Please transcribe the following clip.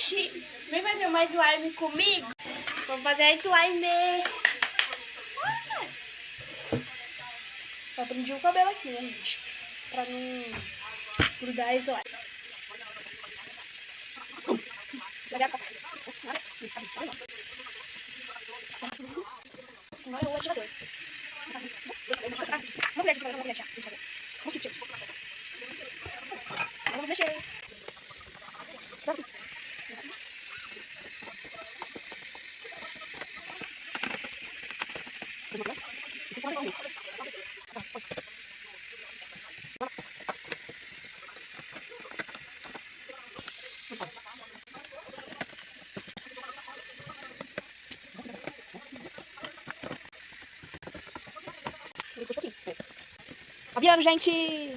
gente, vem fazer uma slime comigo? Vamos fazer a slime. Só prendi o cabelo aqui, né, gente? Pra não grudar a slime. Não, eu vou atirar. Vamos deixar. Vamos mexer. Tá virando, gente!